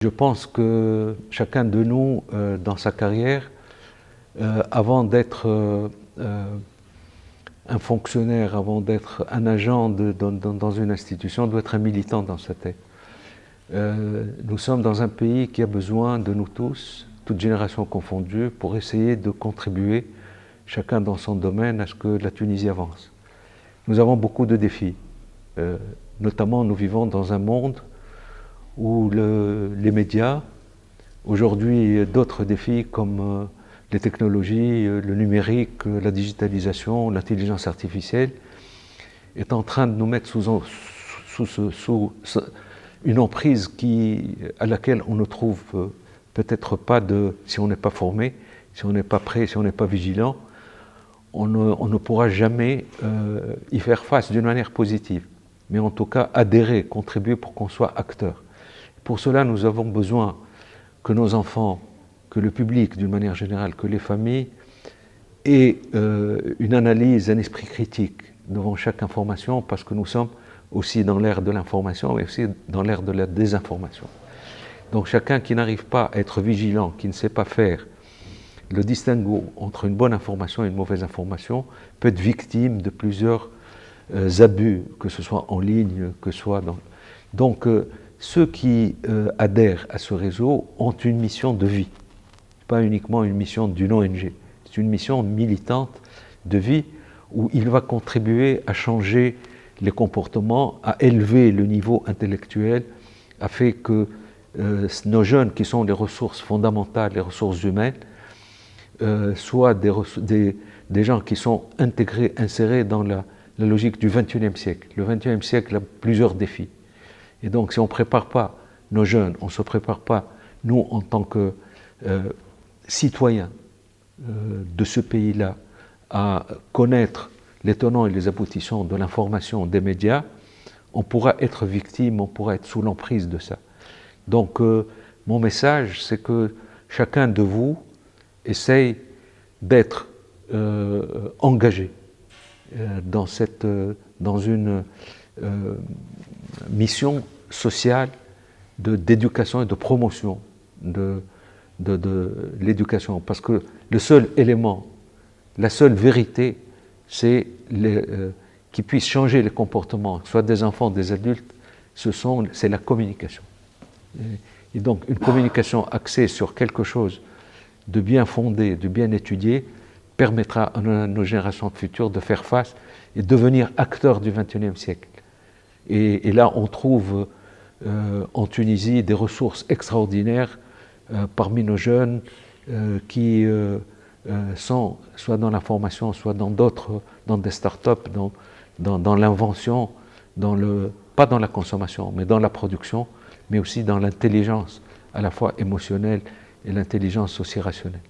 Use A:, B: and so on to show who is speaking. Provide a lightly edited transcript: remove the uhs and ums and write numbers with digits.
A: Je pense que chacun de nous, dans sa carrière, avant d'être un fonctionnaire, avant d'être un agent dans une institution, doit être un militant dans sa tête. Nous sommes dans un pays qui a besoin de nous tous, toutes générations confondues, pour essayer de contribuer, chacun dans son domaine, à ce que la Tunisie avance. Nous avons beaucoup de défis. Notamment, nous vivons dans un monde où les médias, aujourd'hui d'autres défis comme les technologies, le numérique, la digitalisation, l'intelligence artificielle, est en train de nous mettre sous une emprise à laquelle on ne trouve peut-être pas si on n'est pas formé, si on n'est pas prêt, si on n'est pas vigilant, on ne pourra jamais y faire face d'une manière positive. Mais en tout cas, adhérer, contribuer pour qu'on soit acteur. Pour cela, nous avons besoin que nos enfants, que le public d'une manière générale, que les familles aient une analyse, un esprit critique devant chaque information, parce que nous sommes aussi dans l'ère de l'information, mais aussi dans l'ère de la désinformation. Donc chacun qui n'arrive pas à être vigilant, qui ne sait pas faire le distinguo entre une bonne information et une mauvaise information, peut être victime de plusieurs abus, que ce soit en ligne, que ce soit dans... Donc ceux qui adhèrent à ce réseau ont une mission de vie, pas uniquement une mission d'une ONG, c'est une mission militante de vie où il va contribuer à changer les comportements, à élever le niveau intellectuel, afin que nos jeunes, qui sont les ressources fondamentales, les ressources humaines, soient des gens qui sont intégrés, insérés dans la logique du XXIe siècle. Le XXIe siècle a plusieurs défis. Et donc, si on ne prépare pas nos jeunes, on ne se prépare pas, nous, en tant que citoyens de ce pays-là, à connaître les tenants et les aboutissants de l'information des médias, on pourra être victime, on pourra être sous l'emprise de ça. Donc, mon message, c'est que chacun de vous essaye d'être engagé dans une mission sociale d'éducation et de promotion de l'éducation. Parce que le seul élément, la seule vérité, c'est qui puisse changer les comportements, soit des enfants, des adultes, c'est la communication. Et donc une communication axée sur quelque chose de bien fondé, de bien étudié, permettra à nos générations futures de faire face et devenir acteurs du XXIe siècle. Et là, on trouve en Tunisie des ressources extraordinaires parmi nos jeunes qui sont soit dans la formation, soit dans des start-up, dans l'invention, pas dans la consommation, mais dans la production, mais aussi dans l'intelligence, à la fois émotionnelle et l'intelligence aussi rationnelle.